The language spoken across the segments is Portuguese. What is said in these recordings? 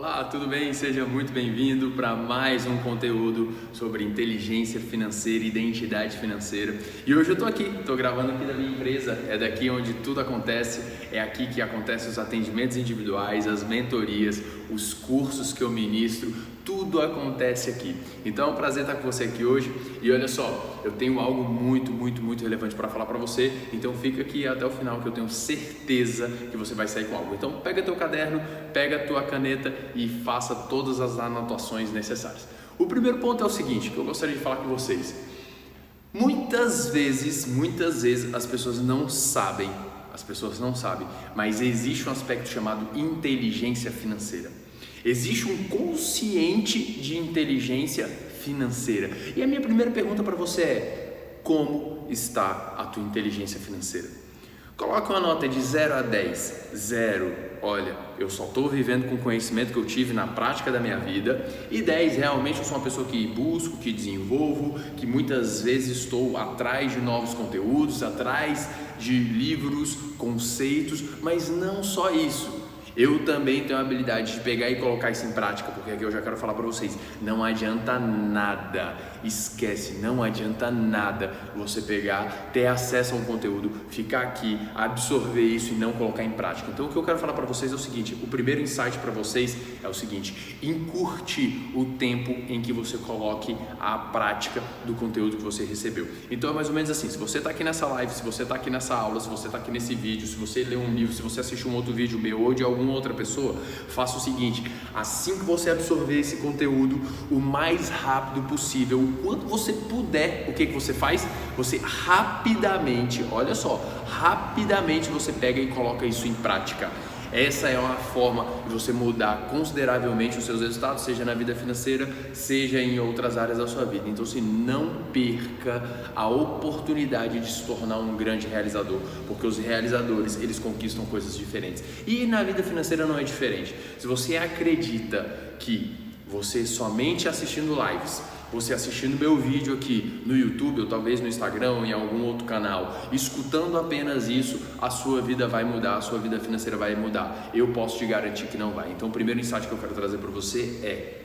Olá, tudo bem? Seja muito bem-vindo para mais um conteúdo sobre inteligência financeira e identidade financeira. E hoje eu estou gravando aqui da minha empresa, é daqui onde tudo acontece, é aqui que acontecem os atendimentos individuais, as mentorias, os cursos que eu ministro, tudo acontece aqui. Então é um prazer estar com você aqui hoje e olha só, eu tenho algo muito relevante para falar para você, então fica aqui até o final que eu tenho certeza que você vai sair com algo. Então pega teu caderno, pega a tua caneta e faça todas as anotações necessárias. O primeiro ponto é o seguinte, que eu gostaria de falar com vocês. Muitas vezes as pessoas não sabem, mas existe um aspecto chamado inteligência financeira. Existe um consciente de inteligência financeira. E a minha primeira pergunta para você é: como está a tua inteligência financeira? Coloca uma nota de 0 a 10. 0, olha, eu só estou vivendo com o conhecimento que eu tive na prática da minha vida. E 10, realmente eu sou uma pessoa que busco, que desenvolvo, que muitas vezes estou atrás de novos conteúdos, atrás de livros, conceitos, mas não só isso. Eu também tenho a habilidade de pegar e colocar isso em prática, porque aqui eu já quero falar para vocês, não adianta nada, esquece, não adianta nada você pegar, ter acesso a um conteúdo, ficar aqui, absorver isso e não colocar em prática. Então o que eu quero falar para vocês é o seguinte, o primeiro insight para vocês é o seguinte: encurte o tempo em que você coloque a prática do conteúdo que você recebeu. Então é mais ou menos assim, se você está aqui nessa live, se você está aqui nessa aula, se você está aqui nesse vídeo, se você lê um livro, se você assiste um outro vídeo meu ou de alguma outra pessoa, faça o seguinte: assim que você absorver esse conteúdo o mais rápido possível, o quanto você puder, o que você faz? Você rapidamente, olha só, rapidamente você pega e coloca isso em prática. Essa é uma forma de você mudar consideravelmente os seus resultados, seja na vida financeira, seja em outras áreas da sua vida. Então, assim, não perca a oportunidade de se tornar um grande realizador, porque os realizadores, eles conquistam coisas diferentes. E na vida financeira não é diferente. Se você acredita que você somente assistindo lives, você assistindo meu vídeo aqui no YouTube ou talvez no Instagram ou em algum outro canal, escutando apenas isso, a sua vida vai mudar, a sua vida financeira vai mudar. Eu posso te garantir que não vai. Então o primeiro insight que eu quero trazer para você é: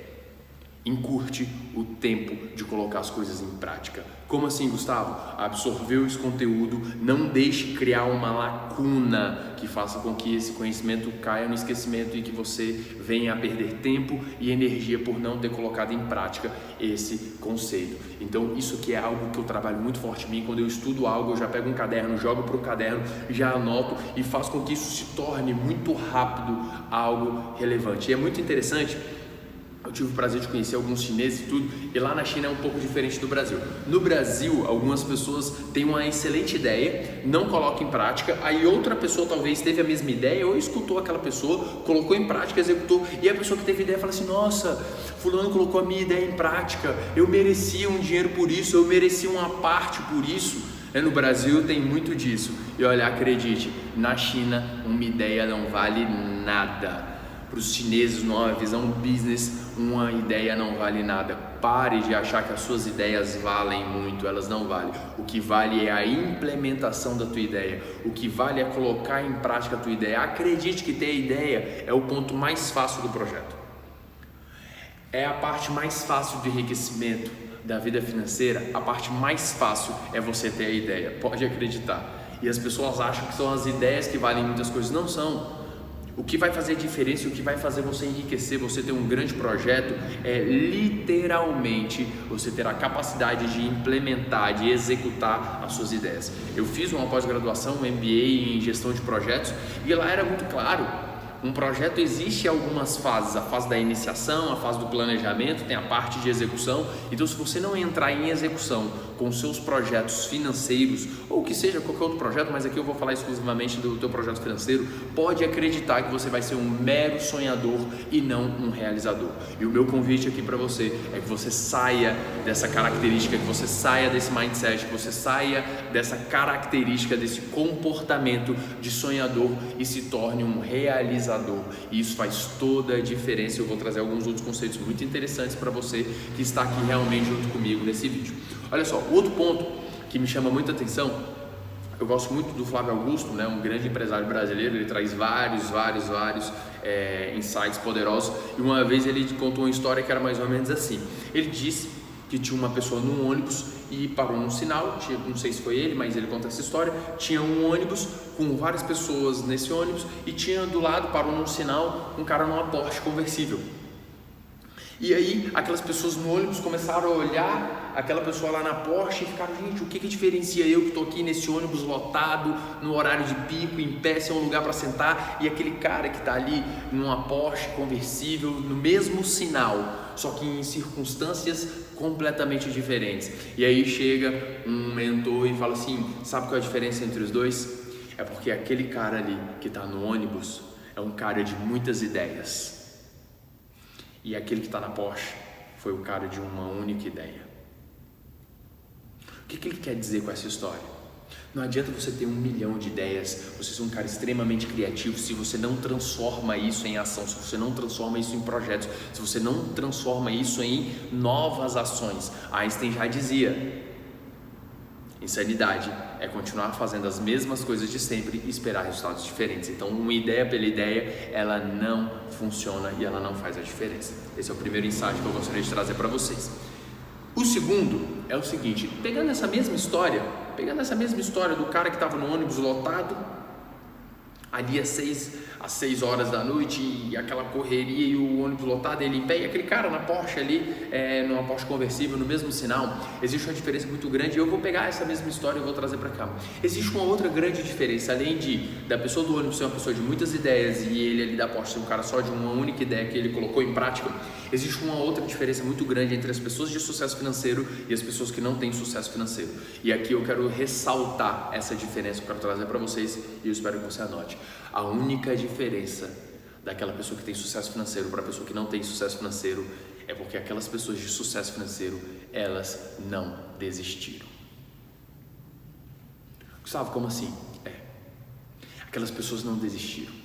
encurte o tempo de colocar as coisas em prática. Como assim, Gustavo? Absorveu esse conteúdo, não deixe criar uma lacuna que faça com que esse conhecimento caia no esquecimento e que você venha a perder tempo e energia por não ter colocado em prática esse conceito. Então isso aqui é algo que eu trabalho muito forte em mim. Quando eu estudo algo, eu já pego um caderno, jogo para o caderno, já anoto e faço com que isso se torne muito rápido algo relevante. E é muito interessante. Eu tive o prazer de conhecer alguns chineses e tudo, e lá na China é um pouco diferente do Brasil. No Brasil, algumas pessoas têm uma excelente ideia, não colocam em prática, aí outra pessoa talvez teve a mesma ideia, ou escutou aquela pessoa, colocou em prática, executou, e a pessoa que teve ideia fala assim: nossa, fulano colocou a minha ideia em prática, eu merecia um dinheiro por isso, eu merecia uma parte por isso. No Brasil tem muito disso, e olha, acredite, na China uma ideia não vale nada. Para os chineses, numa visão business, uma ideia não vale nada. Pare de achar que as suas ideias valem muito, elas não valem. O que vale é a implementação da tua ideia, o que vale é colocar em prática a tua ideia. Acredite que ter a ideia é o ponto mais fácil do projeto. É a parte mais fácil de enriquecimento da vida financeira. A parte mais fácil é você ter a ideia, pode acreditar. E as pessoas acham que são as ideias que valem muitas coisas, não são. O que vai fazer diferença, o que vai fazer você enriquecer, você ter um grande projeto, é literalmente você ter a capacidade de implementar, de executar as suas ideias. Eu fiz uma pós-graduação, um MBA em gestão de projetos, e lá era muito claro. Um projeto existe algumas fases, a fase da iniciação, a fase do planejamento, tem a parte de execução. Então se você não entrar em execução com seus projetos financeiros, ou que seja qualquer outro projeto, mas aqui eu vou falar exclusivamente do teu projeto financeiro, pode acreditar que você vai ser um mero sonhador e não um realizador. E o meu convite aqui para você é que você saia dessa característica, que você saia desse mindset, que você saia dessa característica, desse comportamento de sonhador e se torne um realizador. E isso faz toda a diferença. Eu vou trazer alguns outros conceitos muito interessantes para você que está aqui realmente junto comigo nesse vídeo. Olha só, outro ponto que me chama muita atenção Eu gosto muito do Flávio Augusto, né, um grande empresário brasileiro. Ele traz vários insights poderosos, e uma vez ele contou uma história que era mais ou menos assim. Ele disse que tinha uma pessoa num ônibus e parou num sinal, não sei se foi ele, mas ele conta essa história. Tinha um ônibus com várias pessoas nesse ônibus e tinha do lado, parou num sinal, um cara numa Porsche conversível. E aí aquelas pessoas no ônibus começaram a olhar aquela pessoa lá na Porsche e ficaram: gente, o que diferencia eu que estou aqui nesse ônibus lotado, no horário de pico, em pé, sem um lugar para sentar, e aquele cara que está ali numa Porsche conversível, no mesmo sinal, só que em circunstâncias completamente diferentes. E aí chega um mentor e fala assim: sabe qual é a diferença entre os dois? É porque aquele cara ali que está no ônibus é um cara de muitas ideias, e aquele que está na Porsche foi o cara de uma única ideia. O que ele quer dizer com essa história? Não adianta você ter 1 milhão de ideias, você ser um cara extremamente criativo, se você não transforma isso em ação, se você não transforma isso em projetos, se você não transforma isso em novas ações. Einstein já dizia: insanidade é continuar fazendo as mesmas coisas de sempre e esperar resultados diferentes. Então, uma ideia pela ideia, ela não funciona e ela não faz a diferença. Esse é o primeiro insight que eu gostaria de trazer para vocês. O segundo é o seguinte: pegando essa mesma história do cara que estava no ônibus lotado, ali às 6 horas da noite, e aquela correria e o ônibus lotado, ele em pé, e aquele cara na Porsche ali, numa Porsche conversível, no mesmo sinal. Existe uma diferença muito grande, e eu vou pegar essa mesma história e vou trazer para cá. Existe uma outra grande diferença, além da pessoa do ônibus ser uma pessoa de muitas ideias e ele ali da Porsche ser um cara só de uma única ideia que ele colocou em prática. Existe uma outra diferença muito grande entre as pessoas de sucesso financeiro e as pessoas que não têm sucesso financeiro. E aqui eu quero ressaltar essa diferença que eu quero trazer para vocês, e eu espero que você anote. A única diferença daquela pessoa que tem sucesso financeiro para a pessoa que não tem sucesso financeiro é porque aquelas pessoas de sucesso financeiro, elas não desistiram. Gustavo, como assim? Aquelas pessoas não desistiram.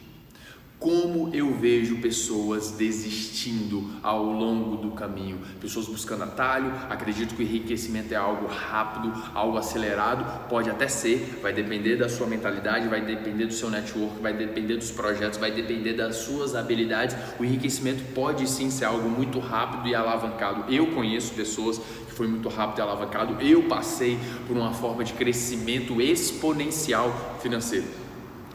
Como eu vejo pessoas desistindo ao longo do caminho, pessoas buscando atalho. Acredito que o enriquecimento é algo rápido, algo acelerado, pode até ser, vai depender da sua mentalidade, vai depender do seu network, vai depender dos projetos, vai depender das suas habilidades. O enriquecimento pode sim ser algo muito rápido e alavancado. Eu conheço pessoas que foi muito rápido e alavancado, eu passei por uma forma de crescimento exponencial financeiro.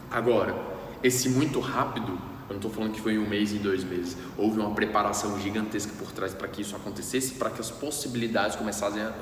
Agora, esse muito rápido, eu não estou falando que foi em 1 mês e 2 meses. Houve uma preparação gigantesca por trás para que isso acontecesse, para que as possibilidades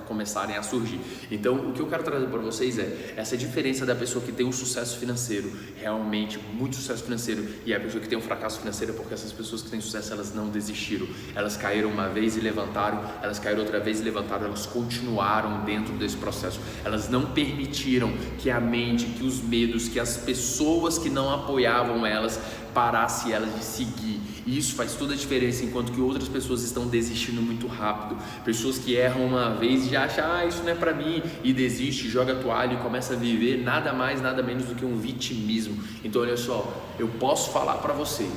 começarem a surgir. Então, o que eu quero trazer para vocês é essa diferença da pessoa que tem um sucesso financeiro, realmente muito sucesso financeiro, e a pessoa que tem um fracasso financeiro, porque essas pessoas que têm sucesso, elas não desistiram. Elas caíram uma vez e levantaram, elas caíram outra vez e levantaram, elas continuaram dentro desse processo. Elas não permitiram que a mente, que os medos, que as pessoas que não apoiavam elas parasse elas de seguir. E isso faz toda a diferença, enquanto que outras pessoas estão desistindo muito rápido. Pessoas que erram uma vez e já acham: isso não é pra mim, e desiste, joga a toalha e começa a viver nada mais, nada menos do que um vitimismo. Então olha só, eu posso falar para você,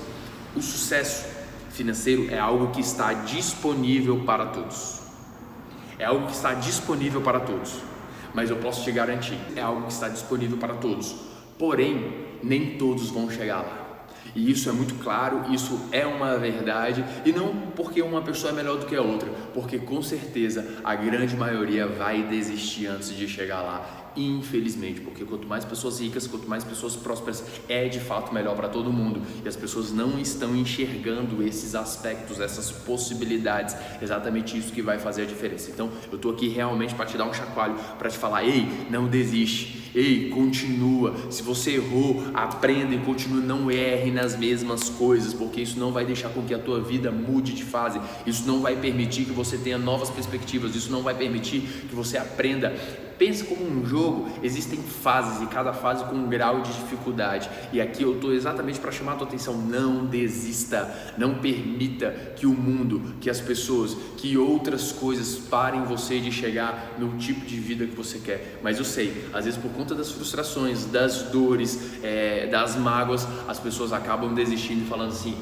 o sucesso financeiro é algo que está disponível para todos. É algo que está disponível para todos. Mas eu posso te garantir, é algo que está disponível para todos. Porém, nem todos vão chegar lá. E isso é muito claro, isso é uma verdade, e não porque uma pessoa é melhor do que a outra, porque com certeza a grande maioria vai desistir antes de chegar lá, infelizmente, porque quanto mais pessoas ricas, quanto mais pessoas prósperas, é de fato melhor para todo mundo, e as pessoas não estão enxergando esses aspectos, essas possibilidades, exatamente isso que vai fazer a diferença. Então eu estou aqui realmente para te dar um chacoalho, para te falar: ei, não desiste, ei, continua, se você errou, aprenda e continue, não erre nas mesmas coisas, porque isso não vai deixar com que a tua vida mude de fase, isso não vai permitir que você tenha novas perspectivas, isso não vai permitir que você aprenda. Pensa como um jogo, existem fases e cada fase com um grau de dificuldade, e aqui eu estou exatamente para chamar a tua atenção: não desista, não permita que o mundo, que as pessoas, que outras coisas parem você de chegar no tipo de vida que você quer. Mas eu sei, às vezes por conta das frustrações, das dores, das mágoas, as pessoas acabam desistindo e falando assim: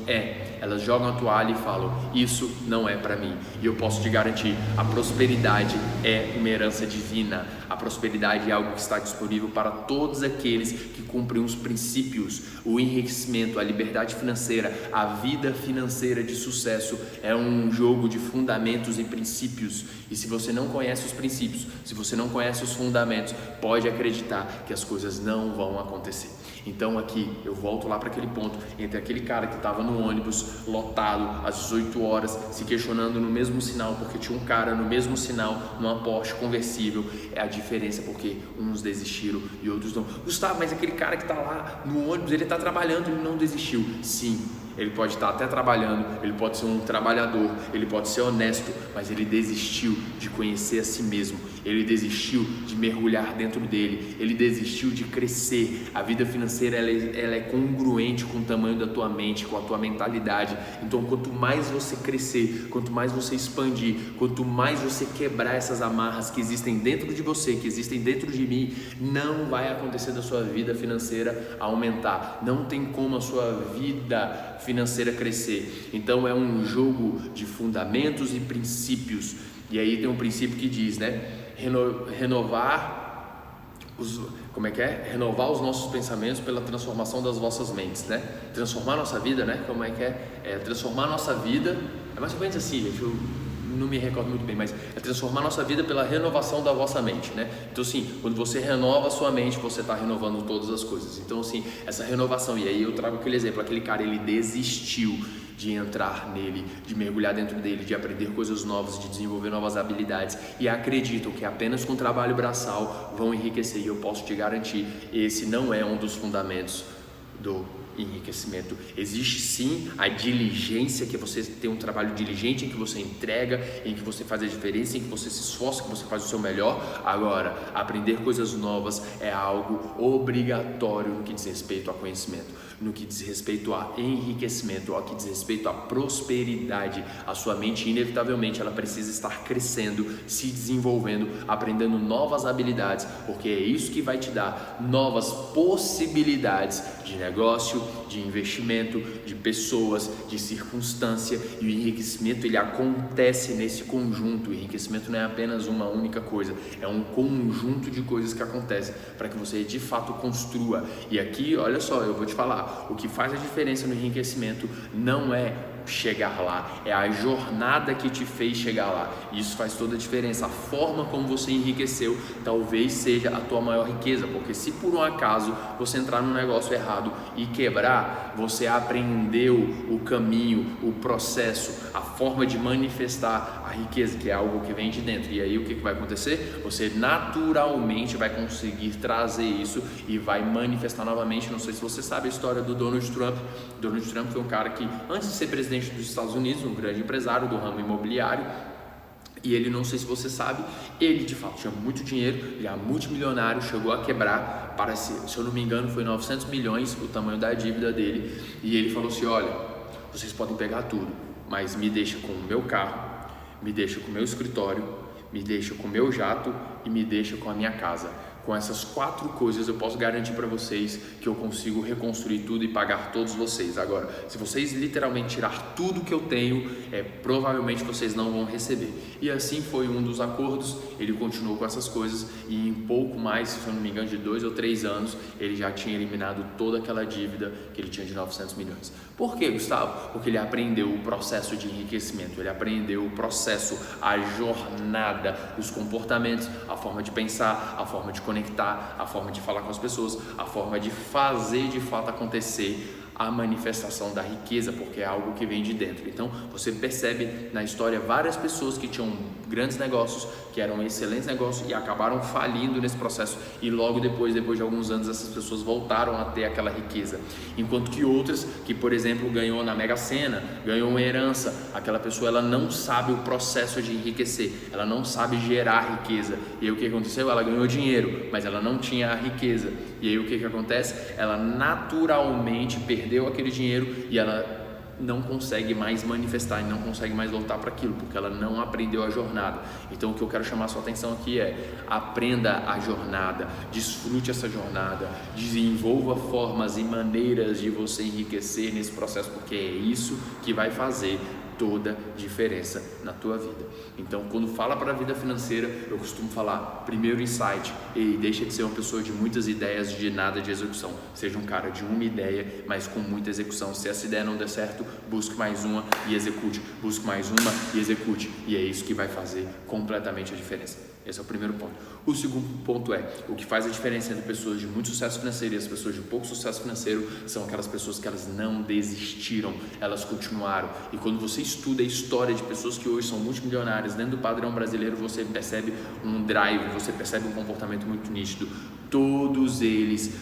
Elas jogam a toalha e falam: isso não é para mim. E eu posso te garantir, a prosperidade é uma herança divina. A prosperidade é algo que está disponível para todos aqueles que cumprem os princípios. O enriquecimento, a liberdade financeira, a vida financeira de sucesso é um jogo de fundamentos e princípios. E se você não conhece os princípios, se você não conhece os fundamentos, pode acreditar que as coisas não vão acontecer. Então aqui eu volto lá para aquele ponto, entre aquele cara que estava no ônibus lotado às 18 horas, se questionando no mesmo sinal, porque tinha um cara no mesmo sinal, numa Porsche conversível. É a diferença, porque uns desistiram e outros não. Gustavo, mas aquele cara que está lá no ônibus, ele está trabalhando, ele não desistiu. Sim, ele pode estar até trabalhando, ele pode ser um trabalhador, ele pode ser honesto, mas ele desistiu de conhecer a si mesmo, ele desistiu de mergulhar dentro dele, ele desistiu de crescer. A vida financeira ela é congruente com o tamanho da tua mente, com a tua mentalidade. Então quanto mais você crescer, quanto mais você expandir, quanto mais você quebrar essas amarras que existem dentro de você, que existem dentro de mim, não vai acontecer da sua vida financeira aumentar. Não tem como a sua vida financeira crescer. Então é um jogo de fundamentos e princípios. E aí tem um princípio que diz, né? Renovar os nossos pensamentos pela transformação das vossas mentes, né? Transformar a nossa vida, né? Transformar a nossa vida, é mais ou menos assim, gente, eu não me recordo muito bem, mas é transformar a nossa vida pela renovação da vossa mente, né? Então assim, quando você renova a sua mente, você está renovando todas as coisas. Então assim, essa renovação, e aí eu trago aquele exemplo, aquele cara, ele desistiu de entrar nele, de mergulhar dentro dele, de aprender coisas novas, de desenvolver novas habilidades, e acreditam que apenas com trabalho braçal vão enriquecer. E eu posso te garantir, esse não é um dos fundamentos do enriquecimento. Existe sim a diligência, que você tem um trabalho diligente, em que você entrega, em que você faz a diferença, em que você se esforça, que você faz o seu melhor. Agora, aprender coisas novas é algo obrigatório no que diz respeito a conhecimento, no que diz respeito a enriquecimento, ao que diz respeito à prosperidade. A sua mente, inevitavelmente, ela precisa estar crescendo, se desenvolvendo, aprendendo novas habilidades, porque é isso que vai te dar novas possibilidades de negócio, de investimento, de pessoas, de circunstância. E o enriquecimento, ele acontece nesse conjunto. O enriquecimento não é apenas uma única coisa, é um conjunto de coisas que acontecem para que você de fato construa. E aqui, olha só, eu vou te falar, o que faz a diferença no enriquecimento não é chegar lá, é a jornada que te fez chegar lá. Isso faz toda a diferença. A forma como você enriqueceu talvez seja a tua maior riqueza, porque se por um acaso você entrar num negócio errado e quebrar, você aprendeu o caminho, o processo, a forma de manifestar a riqueza, que é algo que vem de dentro. E aí o que vai acontecer? Você naturalmente vai conseguir trazer isso e vai manifestar novamente. Não sei se você sabe a história do Donald Trump. Donald Trump foi um cara que, antes de ser presidente dos Estados Unidos, um grande empresário do ramo imobiliário, e ele, não sei se você sabe, ele de fato tinha muito dinheiro, ele era multimilionário, chegou a quebrar, se eu não me engano foi 900 milhões o tamanho da dívida dele, e ele falou assim: olha, vocês podem pegar tudo, mas me deixa com o meu carro, me deixa com o meu escritório, me deixa com o meu jato e me deixa com a minha casa. Com essas 4 coisas eu posso garantir para vocês que eu consigo reconstruir tudo e pagar todos vocês. Agora, se vocês literalmente tirar tudo que eu tenho, provavelmente vocês não vão receber. E assim foi um dos acordos. Ele continuou com essas coisas e em pouco mais, se eu não me engano, de 2 ou 3 anos, ele já tinha eliminado toda aquela dívida que ele tinha de 900 milhões. Por quê, Gustavo? Porque ele aprendeu o processo de enriquecimento, ele aprendeu o processo, a jornada, os comportamentos, a forma de pensar, a forma de conectar, a forma de falar com as pessoas, a forma de fazer de fato acontecer a manifestação da riqueza, porque é algo que vem de dentro. Então você percebe na história várias pessoas que tinham grandes negócios, que eram excelentes negócios e acabaram falindo nesse processo, e logo depois de alguns anos, essas pessoas voltaram a ter aquela riqueza, enquanto que outras, que por exemplo ganhou na Mega Sena, ganhou uma herança, aquela pessoa ela não sabe o processo de enriquecer, ela não sabe gerar riqueza. E aí o que aconteceu? Ela ganhou dinheiro, mas ela não tinha a riqueza. E aí o que acontece? Ela naturalmente perdeu aquele dinheiro e ela não consegue mais manifestar e não consegue mais voltar para aquilo, porque ela não aprendeu a jornada. Então o que eu quero chamar a sua atenção aqui é: aprenda a jornada, desfrute essa jornada, desenvolva formas e maneiras de você enriquecer nesse processo, porque é isso que vai fazer toda diferença na tua vida. Então, quando fala para a vida financeira, eu costumo falar: primeiro insight, deixa de ser uma pessoa de muitas ideias, de nada de execução. Seja um cara de uma ideia, mas com muita execução. Se essa ideia não der certo, busque mais uma e execute. Busque mais uma e execute. E é isso que vai fazer completamente a diferença. Esse é o primeiro ponto. O segundo ponto é: o que faz a diferença entre pessoas de muito sucesso financeiro e as pessoas de pouco sucesso financeiro são aquelas pessoas que elas não desistiram, elas continuaram. E quando você estuda a história de pessoas que hoje são multimilionárias dentro do padrão brasileiro, você percebe um drive, você percebe um comportamento muito nítido. Todos eles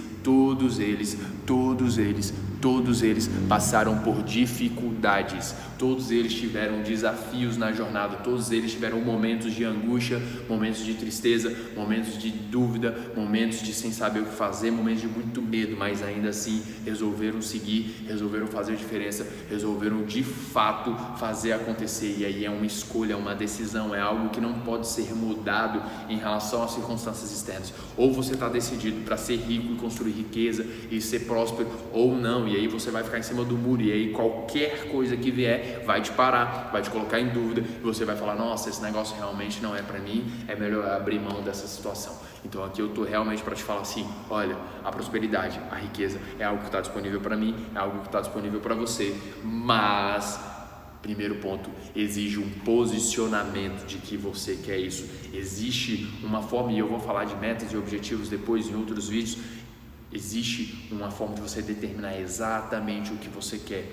passaram por dificuldades, todos eles tiveram desafios na jornada, todos eles tiveram momentos de angústia, momentos de tristeza, momentos de dúvida, momentos de sem saber o que fazer, momentos de muito medo, mas ainda assim resolveram seguir, resolveram fazer diferença, resolveram de fato fazer acontecer. E aí é uma escolha, uma decisão, é algo que não pode ser mudado em relação às circunstâncias externas. Ou você está decidido para ser rico e construir riqueza e ser próspero, ou não, e aí você vai ficar em cima do muro, e aí qualquer coisa que vier vai te parar, vai te colocar em dúvida, e você vai falar: nossa, esse negócio realmente não é para mim, é melhor abrir mão dessa situação. Então aqui eu tô realmente para te falar assim: olha, a prosperidade, a riqueza é algo que está disponível para mim, é algo que está disponível para você, mas primeiro ponto, exige um posicionamento de que você quer isso. Existe uma forma, e eu vou falar de metas e objetivos depois em outros vídeos, existe uma forma de você determinar exatamente o que você quer,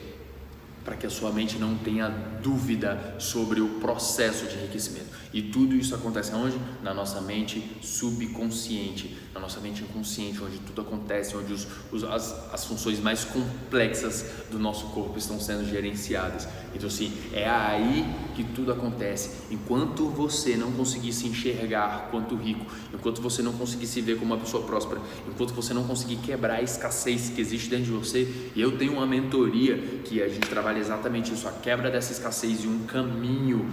para que a sua mente não tenha dúvida sobre o processo de enriquecimento. E tudo isso acontece aonde? Na nossa mente subconsciente, na nossa mente inconsciente, onde tudo acontece, onde as funções mais complexas do nosso corpo estão sendo gerenciadas. Então assim, é aí que tudo acontece. Enquanto você não conseguir se enxergar quanto rico, enquanto você não conseguir se ver como uma pessoa próspera, enquanto você não conseguir quebrar a escassez que existe dentro de você, e eu tenho uma mentoria que a gente trabalha exatamente isso, a quebra dessa escassez e um caminho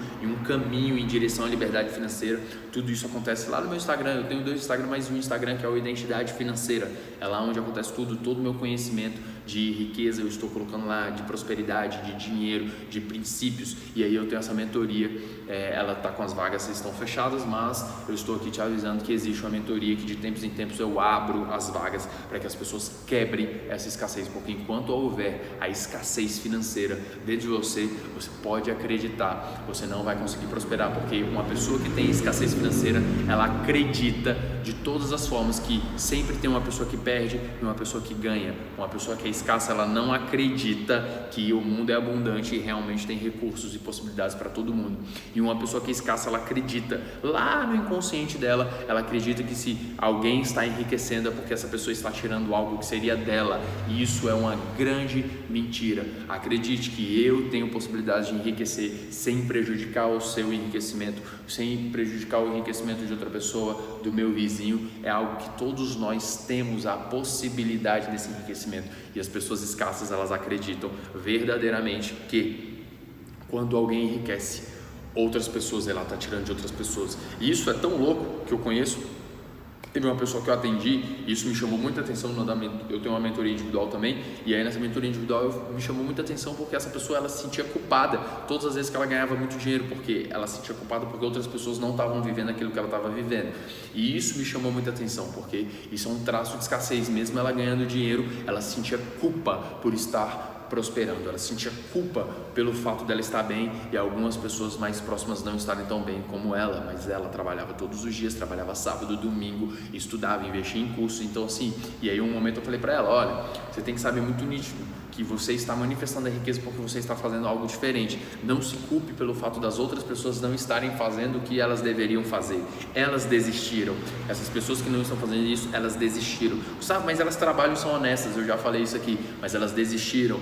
em direção à liberdade financeira. Tudo isso acontece lá no meu Instagram. Eu tenho 2 Instagrams, mais um Instagram que é o Identidade Financeira. É lá onde acontece tudo, todo o meu conhecimento de riqueza eu estou colocando lá, de prosperidade, de dinheiro, de princípios. E aí eu tenho essa mentoria, ela está com as vagas, estão fechadas, mas eu estou aqui te avisando que existe uma mentoria que de tempos em tempos eu abro as vagas para que as pessoas quebrem essa escassez, porque enquanto houver a escassez financeira dentro de você, você pode acreditar, você não vai conseguir prosperar, porque uma pessoa que tem escassez financeira, ela acredita de todas as formas que sempre tem uma pessoa que perde e uma pessoa que ganha. Uma pessoa que é escassa, ela não acredita que o mundo é abundante e realmente tem recursos e possibilidades para todo mundo. E uma pessoa que é escassa, ela acredita lá no inconsciente dela, ela acredita que se alguém está enriquecendo é porque essa pessoa está tirando algo que seria dela, e isso é uma grande mentira. Acredite que eu tenho possibilidade de enriquecer sem prejudicar o seu enriquecimento, sem prejudicar o enriquecimento de outra pessoa, do meu vizinho. É algo que todos nós temos a possibilidade desse enriquecimento, e as pessoas escassas, elas acreditam verdadeiramente que quando alguém enriquece, outras pessoas, ela está tirando de outras pessoas. E isso é tão louco que eu conheço. Teve uma pessoa que eu atendi, e isso me chamou muita atenção. Eu tenho uma mentoria individual também, e aí nessa mentoria individual me chamou muita atenção porque essa pessoa, ela se sentia culpada todas as vezes que ela ganhava muito dinheiro, porque ela se sentia culpada porque outras pessoas não estavam vivendo aquilo que ela estava vivendo. E isso me chamou muita atenção, porque isso é um traço de escassez. Mesmo ela ganhando dinheiro, ela sentia culpa por estar prosperando, ela sentia culpa pelo fato dela estar bem, e algumas pessoas mais próximas não estarem tão bem como ela, mas ela trabalhava todos os dias, trabalhava sábado, domingo, estudava, investia em cursos. Então assim, e aí um momento eu falei para ela: olha, você tem que saber muito nítido que você está manifestando a riqueza porque você está fazendo algo diferente. Não se culpe pelo fato das outras pessoas não estarem fazendo o que elas deveriam fazer. Elas desistiram. Essas pessoas que não estão fazendo isso, elas desistiram. Sabe, mas elas trabalham e são honestas, eu já falei isso aqui, mas elas desistiram.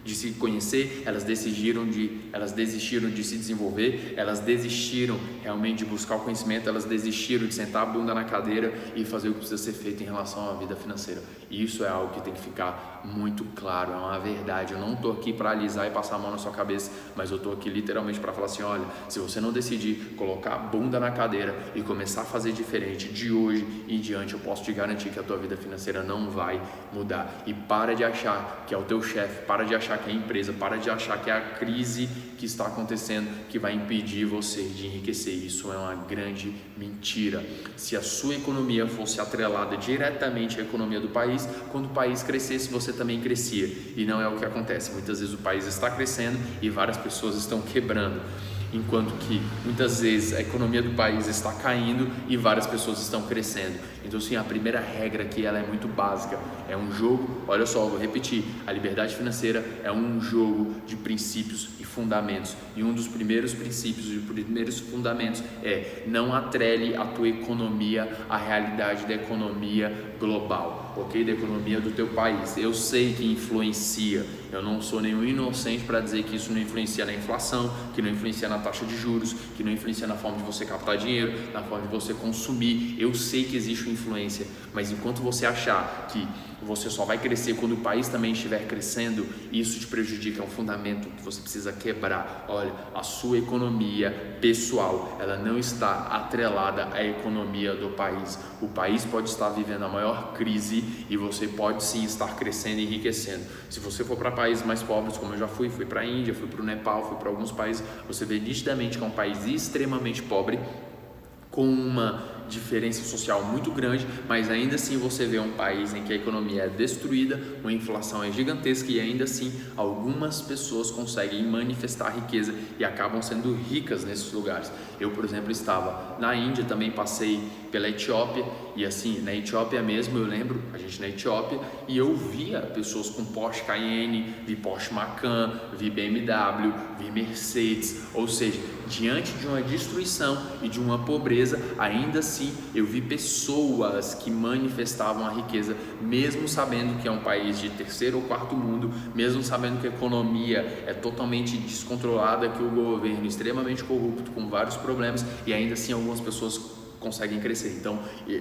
de se conhecer, elas desistiram de se desenvolver, elas desistiram realmente de buscar o conhecimento, elas desistiram de sentar a bunda na cadeira e fazer o que precisa ser feito em relação à vida financeira. E isso é algo que tem que ficar muito claro, é uma verdade. Eu não estou aqui para alisar e passar a mão na sua cabeça, mas eu estou aqui literalmente para falar assim, olha, se você não decidir colocar a bunda na cadeira e começar a fazer diferente de hoje em diante, eu posso te garantir que a tua vida financeira não vai mudar. E para de achar que é o teu chefe, para de achar que é a empresa, para de achar que é a crise que está acontecendo que vai impedir você de enriquecer. Isso é uma grande mentira. Se a sua economia fosse atrelada diretamente à economia do país, quando o país crescesse, você também crescia. E não é o que acontece. Muitas vezes o país está crescendo e várias pessoas estão quebrando, enquanto que muitas vezes a economia do país está caindo e várias pessoas estão crescendo. Então sim, a primeira regra aqui ela é muito básica, é um jogo, olha só, eu vou repetir, a liberdade financeira é um jogo de princípios e fundamentos, e um dos primeiros princípios e primeiros fundamentos é não atrele a tua economia à realidade da economia global, ok? Da economia do teu país. Eu sei que influencia, eu não sou nenhum inocente para dizer que isso não influencia na inflação, que não influencia na taxa de juros, que não influencia na forma de você captar dinheiro, na forma de você consumir. Eu sei que existe influência, mas enquanto você achar que você só vai crescer quando o país também estiver crescendo, isso te prejudica, é um fundamento que você precisa quebrar. Olha, a sua economia pessoal, ela não está atrelada à economia do país. O país pode estar vivendo a maior crise e você pode sim estar crescendo e enriquecendo. Se você for para países mais pobres, como eu já fui para a Índia, fui para o Nepal, fui para alguns países, você vê nitidamente que é um país extremamente pobre, com uma diferença social muito grande, mas ainda assim você vê um país em que a economia é destruída, uma inflação é gigantesca e ainda assim algumas pessoas conseguem manifestar riqueza e acabam sendo ricas nesses lugares. Eu, por exemplo, estava na Índia, também passei pela Etiópia e assim, na Etiópia mesmo, eu lembro, a gente na Etiópia, e eu via pessoas com Porsche Cayenne, vi Porsche Macan, vi BMW, vi Mercedes, ou seja, diante de uma destruição e de uma pobreza, ainda assim eu vi pessoas que manifestavam a riqueza, mesmo sabendo que é um país de terceiro ou quarto mundo, mesmo sabendo que a economia é totalmente descontrolada, que o governo é extremamente corrupto, com vários problemas, e ainda assim algumas pessoas conseguem crescer. Então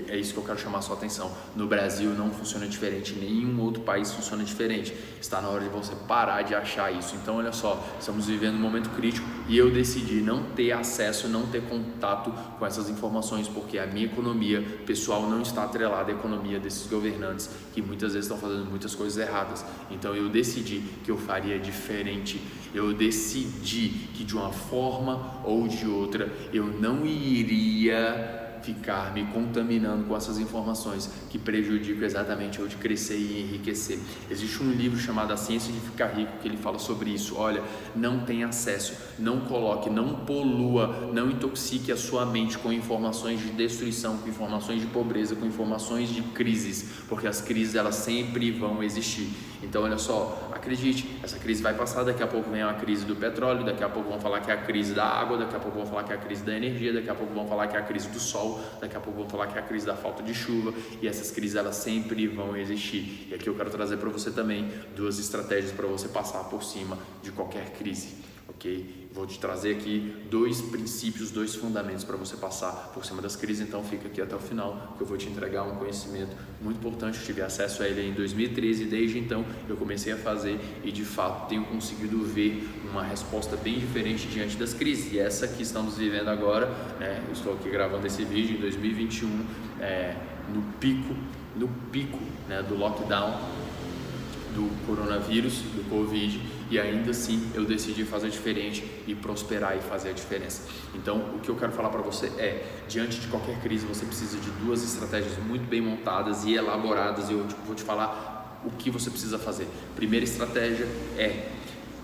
é isso que eu quero chamar a sua atenção. No Brasil não funciona diferente, nenhum outro país funciona diferente. Está na hora de você parar de achar isso. Então olha só, estamos vivendo um momento crítico e eu decidi não ter acesso, não ter contato com essas informações, porque a minha economia pessoal não está atrelada à economia desses governantes que muitas vezes estão fazendo muitas coisas erradas. Então eu decidi que eu faria diferente. Eu decidi que de uma forma ou de outra eu não iria ficar me contaminando com essas informações que prejudicam exatamente eu de crescer e enriquecer. Existe um livro chamado A Ciência de Ficar Rico que ele fala sobre isso. Olha, não tem acesso, não coloque, não polua, não intoxique a sua mente com informações de destruição, com informações de pobreza, com informações de crises, porque as crises elas sempre vão existir. Então olha só, acredite, essa crise vai passar, daqui a pouco vem a crise do petróleo, daqui a pouco vão falar que é a crise da água, daqui a pouco vão falar que é a crise da energia, daqui a pouco vão falar que é a crise do sol, daqui a pouco vão falar que é a crise da falta de chuva, e essas crises elas sempre vão existir. E aqui eu quero trazer para você também duas estratégias para você passar por cima de qualquer crise, ok? Vou te trazer aqui dois princípios, dois fundamentos para você passar por cima das crises, então fica aqui até o final que eu vou te entregar um conhecimento muito importante. Eu tive acesso a ele em 2013 e desde então eu comecei a fazer e de fato tenho conseguido ver uma resposta bem diferente diante das crises, e essa que estamos vivendo agora, né? Eu estou aqui gravando esse vídeo em 2021, no pico, né, do lockdown do coronavírus, do Covid, e ainda assim eu decidi fazer diferente e prosperar e fazer a diferença. Então o que eu quero falar para você é, diante de qualquer crise você precisa de duas estratégias muito bem montadas e elaboradas, e eu vou te falar o que você precisa fazer. Primeira estratégia é: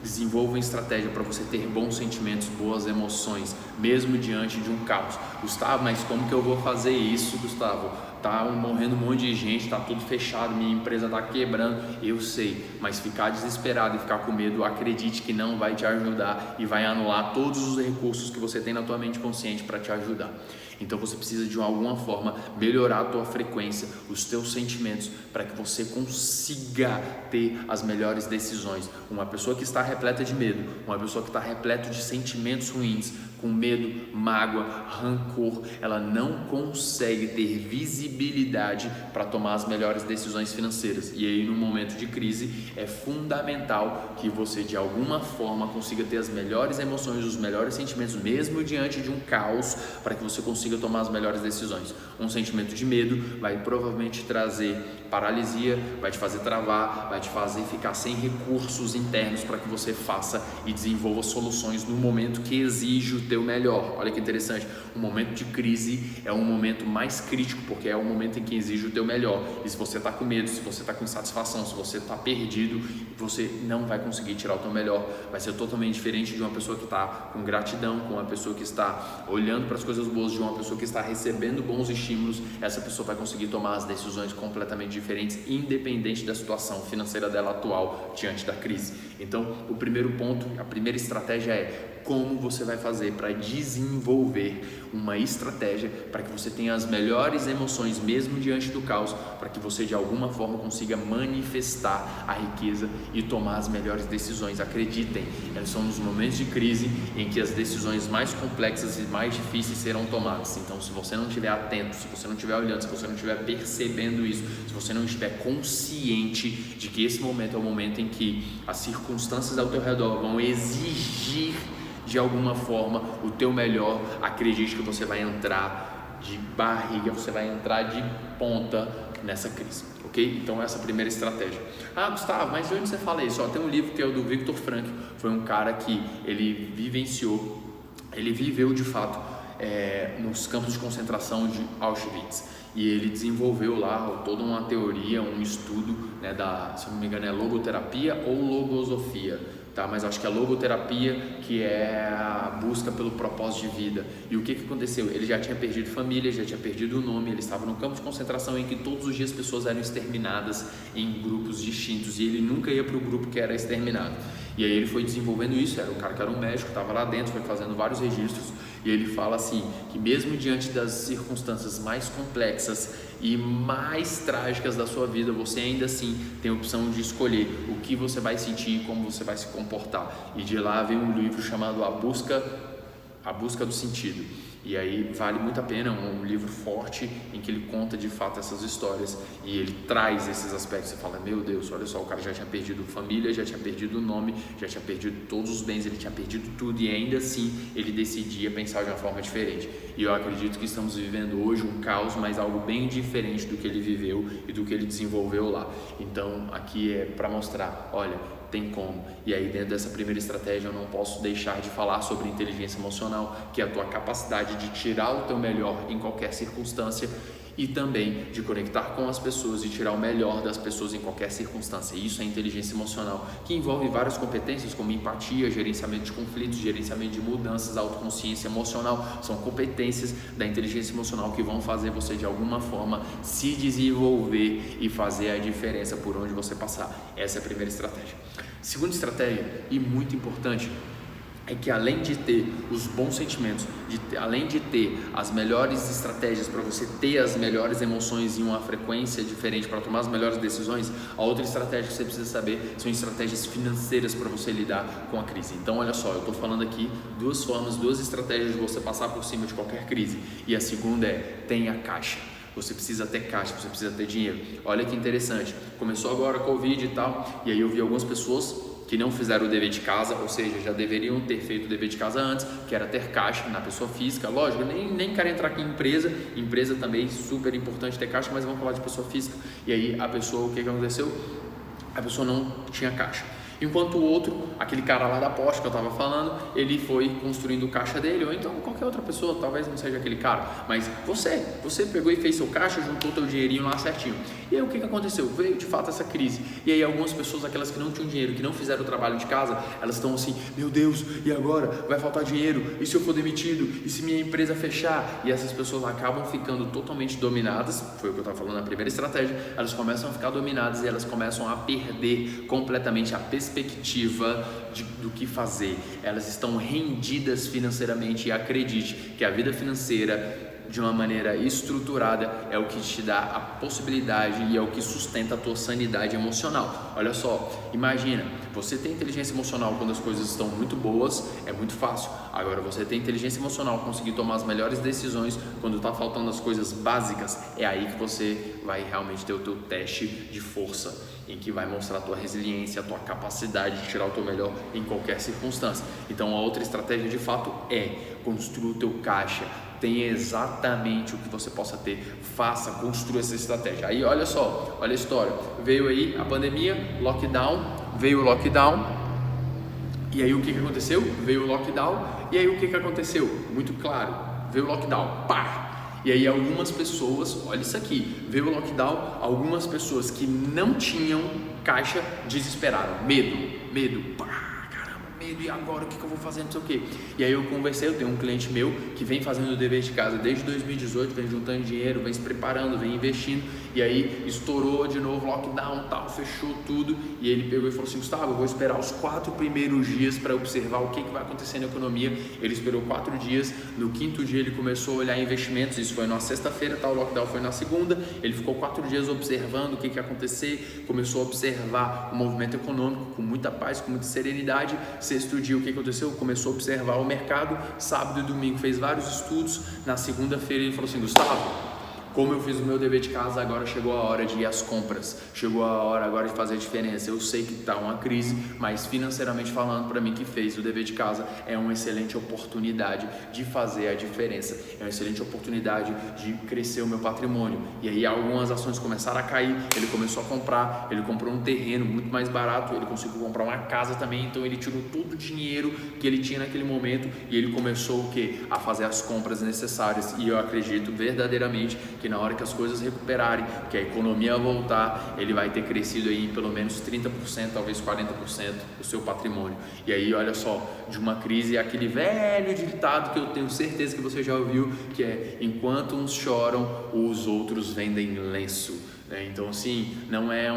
desenvolva uma estratégia para você ter bons sentimentos, boas emoções, mesmo diante de um caos. Gustavo, mas como que eu vou fazer isso, Gustavo? tá morrendo um monte de gente, tá tudo fechado, minha empresa tá quebrando, eu sei, mas ficar desesperado e ficar com medo, acredite que não vai te ajudar e vai anular todos os recursos que você tem na tua mente consciente para te ajudar. Então você precisa de alguma forma melhorar a tua frequência, os teus sentimentos, para que você consiga ter as melhores decisões. Uma pessoa que está repleta de medo, uma pessoa que está repleta de sentimentos ruins, com medo, mágoa, rancor, ela não consegue ter visibilidade para tomar as melhores decisões financeiras. E aí, no momento de crise, é fundamental que você de alguma forma consiga ter as melhores emoções, os melhores sentimentos, mesmo diante de um caos, para que você consiga tomar as melhores decisões. Um sentimento de medo vai provavelmente trazer paralisia, vai te fazer travar, vai te fazer ficar sem recursos internos para que você faça e desenvolva soluções no momento que exige o teu melhor. Olha que interessante, o momento de crise é um momento mais crítico, porque é o momento em que exige o teu melhor. E se você está com medo, se você está com insatisfação, se você está perdido, você não vai conseguir tirar o teu melhor. Vai ser totalmente diferente de uma pessoa que está com gratidão, com uma pessoa que está olhando para as coisas boas, de uma pessoa que está recebendo bons estímulos. Essa pessoa vai conseguir tomar as decisões completamente diferentes, independente da situação financeira dela atual diante da crise. Então, o primeiro ponto, a primeira estratégia é como você vai fazer para desenvolver uma estratégia para que você tenha as melhores emoções mesmo diante do caos, para que você de alguma forma consiga manifestar a riqueza e tomar as melhores decisões. Acreditem, são nos momentos de crise em que as decisões mais complexas e mais difíceis serão tomadas. Então, se você não estiver atento, se você não estiver olhando, se você não estiver percebendo isso, se você não estiver consciente de que esse momento é o momento em que as circunstâncias ao teu redor vão exigir de alguma forma o teu melhor, acredite que você vai entrar de barriga, você vai entrar de ponta nessa crise, ok? Então essa é a primeira estratégia. Ah, Gustavo, mas de onde você fala isso? Tem um livro que é o do Viktor Frankl, foi um cara que ele viveu de fato nos campos de concentração de Auschwitz, e ele desenvolveu lá toda uma teoria, um estudo, né, se não me engano é logoterapia ou logosofia, tá? Mas acho que é logoterapia, que é a busca pelo propósito de vida. E o que aconteceu? Ele já tinha perdido família, já tinha perdido o nome, ele estava num campo de concentração em que todos os dias pessoas eram exterminadas em grupos distintos, e ele nunca ia para o grupo que era exterminado. E aí ele foi desenvolvendo isso, era um cara que era um médico, estava lá dentro, foi fazendo vários registros, e ele fala assim, que mesmo diante das circunstâncias mais complexas e mais trágicas da sua vida, você ainda assim tem a opção de escolher o que você vai sentir e como você vai se comportar. E de lá vem um livro chamado A Busca do Sentido. E aí vale muito a pena, um livro forte em que ele conta de fato essas histórias e ele traz esses aspectos. Você fala, meu Deus, olha só, o cara já tinha perdido família, já tinha perdido o nome, já tinha perdido todos os bens, ele tinha perdido tudo, e ainda assim ele decidia pensar de uma forma diferente. E eu acredito que estamos vivendo hoje um caos, mas algo bem diferente do que ele viveu e do que ele desenvolveu lá. Então aqui é para mostrar, olha, tem como. E aí dentro dessa primeira estratégia eu não posso deixar de falar sobre inteligência emocional, que é a tua capacidade de tirar o teu melhor em qualquer circunstância e também de conectar com as pessoas e tirar o melhor das pessoas em qualquer circunstância. Isso é inteligência emocional, que envolve várias competências como empatia, gerenciamento de conflitos, gerenciamento de mudanças, autoconsciência emocional. São competências da inteligência emocional que vão fazer você de alguma forma se desenvolver e fazer a diferença por onde você passar. Essa é a primeira estratégia. Segunda estratégia, e muito importante, é que além de ter os bons sentimentos, além de ter as melhores estratégias para você ter as melhores emoções em uma frequência diferente para tomar as melhores decisões, a outra estratégia que você precisa saber são estratégias financeiras para você lidar com a crise. Então olha só, eu estou falando aqui duas formas, duas estratégias de você passar por cima de qualquer crise, e a segunda é, tenha caixa. Você precisa ter caixa, você precisa ter dinheiro. Olha que interessante, começou agora a Covid e tal, e aí eu vi algumas pessoas que não fizeram o dever de casa, ou seja, já deveriam ter feito o dever de casa antes, que era ter caixa na pessoa física. Lógico, nem quero entrar aqui em empresa também super importante ter caixa, mas vamos falar de pessoa física. E aí a pessoa, o que aconteceu? A pessoa não tinha caixa. Enquanto o outro, aquele cara lá da Porsche que eu estava falando, ele foi construindo o caixa dele, ou então qualquer outra pessoa, talvez não seja aquele cara, mas você pegou e fez seu caixa, juntou teu dinheirinho lá certinho. E aí o que aconteceu? Veio de fato essa crise. E aí algumas pessoas, aquelas que não tinham dinheiro, que não fizeram o trabalho de casa, elas estão assim, meu Deus, e agora? Vai faltar dinheiro? E se eu for demitido? E se minha empresa fechar? E essas pessoas acabam ficando totalmente dominadas, foi o que eu estava falando na primeira estratégia, elas começam a ficar dominadas e elas começam a perder completamente a perspectiva do que fazer. Elas estão rendidas financeiramente, e acredite que a vida financeira de uma maneira estruturada é o que te dá a possibilidade e é o que sustenta a tua sanidade emocional. Olha só, imagina, você tem inteligência emocional quando as coisas estão muito boas, é muito fácil. Agora você tem inteligência emocional, conseguir tomar as melhores decisões quando está faltando as coisas básicas, é aí que você vai realmente ter o teu teste de força, em que vai mostrar a tua resiliência, a tua capacidade de tirar o teu melhor em qualquer circunstância. Então a outra estratégia de fato é construir o teu caixa. Tenha exatamente o que você possa ter, construa essa estratégia. Aí olha só, olha a história, veio aí a pandemia, veio o lockdown, e aí o que aconteceu? Veio o lockdown, e aí o que aconteceu? Muito claro, veio o lockdown, pá! E aí algumas pessoas, olha isso aqui, veio o lockdown, algumas pessoas que não tinham caixa desesperaram, medo, pá! E agora o que eu vou fazer, não sei o que. E aí eu conversei, eu tenho um cliente meu que vem fazendo o dever de casa desde 2018, vem juntando dinheiro, vem se preparando, vem investindo, e aí estourou de novo lockdown, tal, fechou tudo, e ele pegou e falou assim, Gustavo, eu vou esperar os 4 primeiros dias para observar o que vai acontecer na economia. Ele esperou 4 dias, no 5º dia ele começou a olhar investimentos, isso foi na sexta-feira, o lockdown foi na segunda, ele ficou 4 dias observando o que ia acontecer, começou a observar o movimento econômico com muita paz, com muita serenidade. Sexto dia, o que aconteceu? Começou a observar o mercado, sábado e domingo fez vários estudos, na segunda-feira ele falou assim, Gustavo, como eu fiz o meu dever de casa, agora chegou a hora de ir às compras, chegou a hora agora de fazer a diferença. Eu sei que está uma crise, mas financeiramente falando, para mim que fez o dever de casa, é uma excelente oportunidade de fazer a diferença, é uma excelente oportunidade de crescer o meu patrimônio. E aí algumas ações começaram a cair, ele começou a comprar, ele comprou um terreno muito mais barato, ele conseguiu comprar uma casa também, então ele tirou todo o dinheiro que ele tinha naquele momento e ele começou o quê? A fazer as compras necessárias. E eu acredito verdadeiramente que na hora que as coisas recuperarem, que a economia voltar, ele vai ter crescido aí em pelo menos 30%, talvez 40% do seu patrimônio. E aí olha só, de uma crise, aquele velho ditado que eu tenho certeza que você já ouviu, que é, enquanto uns choram, os outros vendem lenço. Então assim, não é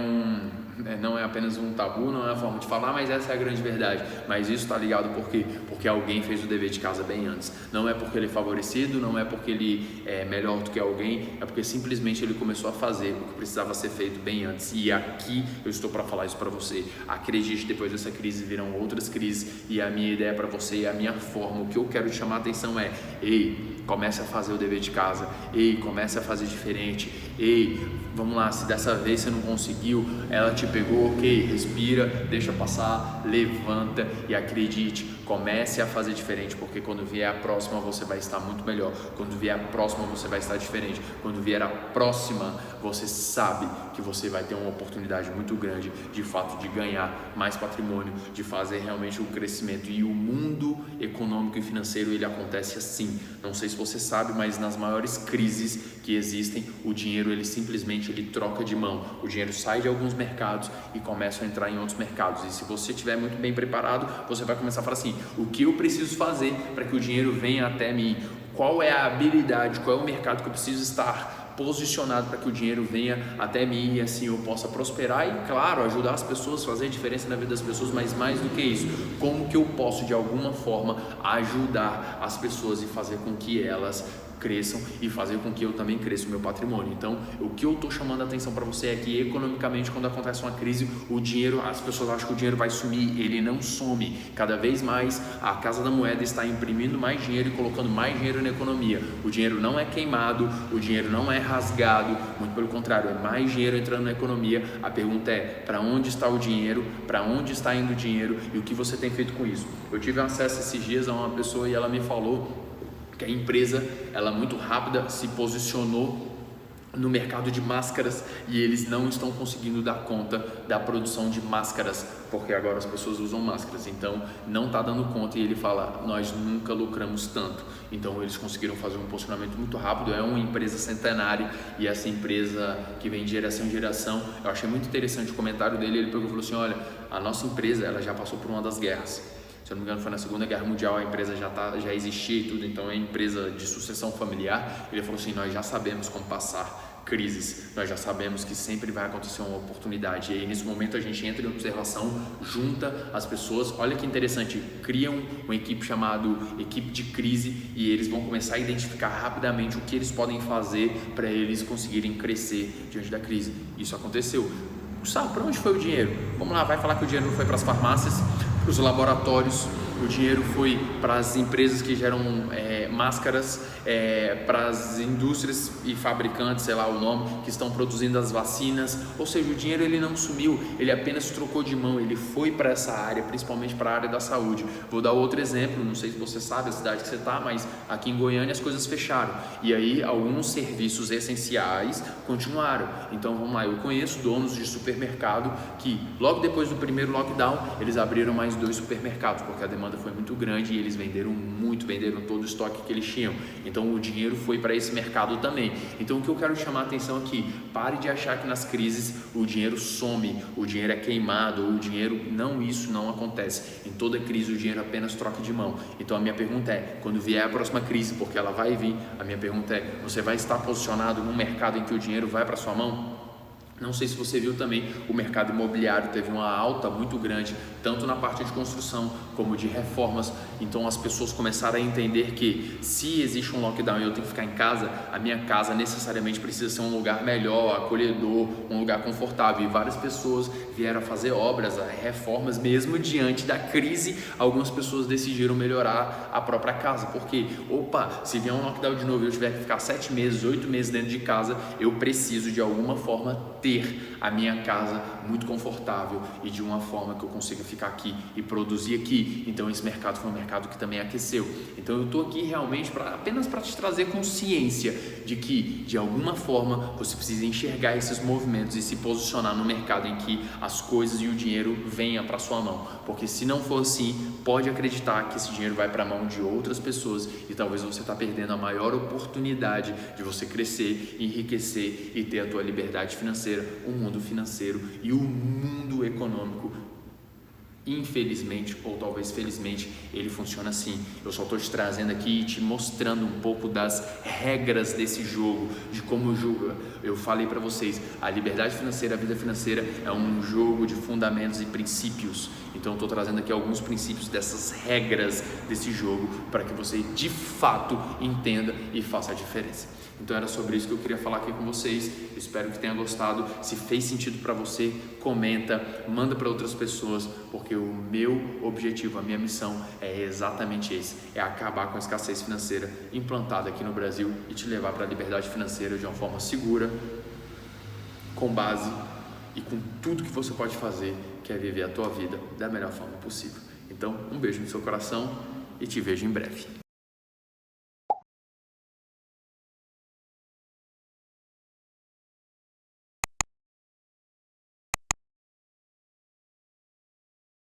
apenas um tabu, não é a forma de falar, mas essa é a grande verdade. Mas isso está ligado por quê? Porque alguém fez o dever de casa bem antes. Não é porque ele é favorecido, não é porque ele é melhor do que alguém, é porque simplesmente ele começou a fazer o que precisava ser feito bem antes. E aqui eu estou para falar isso para você. Acredite, depois dessa crise virão outras crises, e a minha ideia para você, a minha forma, o que eu quero te chamar a atenção é: ei, comece a fazer o dever de casa, ei, comece a fazer diferente, ei, vamos lá, se dessa vez você não conseguiu, ela te pegou, ok, respira, deixa passar, levanta e acredite, comece a fazer diferente, porque quando vier a próxima você vai estar muito melhor, quando vier a próxima você vai estar diferente, quando vier a próxima você sabe que você vai ter uma oportunidade muito grande de fato de ganhar mais patrimônio, de fazer realmente um crescimento. E o mundo econômico e financeiro ele acontece assim, não sei se você sabe, mas nas maiores crises que existem, o dinheiro ele simplesmente troca de mão, o dinheiro sai de alguns mercados e começa a entrar em outros mercados. E se você estiver muito bem preparado, você vai começar a falar assim: o que eu preciso fazer para que o dinheiro venha até mim? Qual é a habilidade, qual é o mercado que eu preciso estar posicionado para que o dinheiro venha até mim e assim eu possa prosperar e, claro, ajudar as pessoas, fazer a diferença na vida das pessoas, mas mais do que isso, como que eu posso de alguma forma ajudar as pessoas e fazer com que elas cresçam e fazer com que eu também cresça o meu patrimônio. Então, o que eu estou chamando a atenção para você é que economicamente, quando acontece uma crise, o dinheiro, as pessoas acham que o dinheiro vai sumir, ele não some. Cada vez mais a Casa da Moeda está imprimindo mais dinheiro e colocando mais dinheiro na economia. O dinheiro não é queimado, o dinheiro não é rasgado, muito pelo contrário, é mais dinheiro entrando na economia. A pergunta é: para onde está o dinheiro? Para onde está indo o dinheiro? E o que você tem feito com isso? Eu tive acesso esses dias a uma pessoa e ela me falou que a empresa, ela muito rápida se posicionou no mercado de máscaras e eles não estão conseguindo dar conta da produção de máscaras, porque agora as pessoas usam máscaras, então não está dando conta. E ele fala, nós nunca lucramos tanto. Então eles conseguiram fazer um posicionamento muito rápido, é uma empresa centenária e essa empresa que vem de geração em geração. Eu achei muito interessante o comentário dele, ele pegou e falou assim, olha, a nossa empresa ela já passou por uma das guerras. Se eu não me engano foi na Segunda Guerra Mundial, a empresa já existia e tudo, então é empresa de sucessão familiar. Ele falou assim, nós já sabemos como passar crises, nós já sabemos que sempre vai acontecer uma oportunidade. E aí nesse momento a gente entra em observação, junta as pessoas, olha que interessante, criam uma equipe chamada equipe de crise e eles vão começar a identificar rapidamente o que eles podem fazer para eles conseguirem crescer diante da crise. Isso aconteceu. Gustavo, para onde foi o dinheiro? Vamos lá, vai falar que o dinheiro não foi para as farmácias, para os laboratórios, o dinheiro foi para as empresas que geram máscaras, para as indústrias e fabricantes, sei lá o nome, que estão produzindo as vacinas. Ou seja, o dinheiro ele não sumiu, ele apenas trocou de mão, ele foi para essa área, principalmente para a área da saúde. Vou dar outro exemplo, não sei se você sabe a cidade que você está, mas aqui em Goiânia as coisas fecharam e aí alguns serviços essenciais continuaram. Então vamos lá, eu conheço donos de supermercado que logo depois do primeiro lockdown eles abriram mais 2 supermercados, porque a demanda foi muito grande e eles venderam todo o estoque que eles tinham. Então o dinheiro foi para esse mercado também. Então o que eu quero chamar a atenção aqui, pare de achar que nas crises o dinheiro some, o dinheiro é queimado, o dinheiro isso não acontece. Em toda crise o dinheiro apenas troca de mão. Então a minha pergunta é, quando vier a próxima crise, porque ela vai vir, a minha pergunta é, você vai estar posicionado num mercado em que o dinheiro vai para sua mão? Não sei se você viu também, o mercado imobiliário teve uma alta muito grande, tanto na parte de construção como de reformas. Então as pessoas começaram a entender que se existe um lockdown e eu tenho que ficar em casa, a minha casa necessariamente precisa ser um lugar melhor, acolhedor, um lugar confortável. E várias pessoas vieram a fazer obras, reformas, mesmo diante da crise. Algumas pessoas decidiram melhorar a própria casa, porque, se vier um lockdown de novo e eu tiver que ficar 7 meses, 8 meses dentro de casa, eu preciso de alguma forma ter a minha casa muito confortável e de uma forma que eu consiga ficar aqui e produzir aqui. Então esse mercado foi um mercado que também aqueceu. Então eu estou aqui realmente apenas para te trazer consciência de que de alguma forma você precisa enxergar esses movimentos e se posicionar no mercado em que as coisas e o dinheiro venham para sua mão, porque se não for assim, pode acreditar que esse dinheiro vai para a mão de outras pessoas e talvez você está perdendo a maior oportunidade de você crescer, enriquecer e ter a tua liberdade financeira, o mundo financeiro e o mundo econômico. Infelizmente, ou talvez felizmente, ele funciona assim. Eu só estou te trazendo aqui e te mostrando um pouco das regras desse jogo, de como eu falei para vocês, a liberdade financeira, a vida financeira é um jogo de fundamentos e princípios. Então eu estou trazendo aqui alguns princípios dessas regras desse jogo para que você de fato entenda e faça a diferença. Então era sobre isso que eu queria falar aqui com vocês. Espero que tenha gostado. Se fez sentido para você, comenta, manda para outras pessoas, porque o meu objetivo, a minha missão é exatamente esse, é acabar com a escassez financeira implantada aqui no Brasil e te levar para a liberdade financeira de uma forma segura, com base e com tudo que você pode fazer, que é viver a tua vida da melhor forma possível. Então, um beijo no seu coração e te vejo em breve.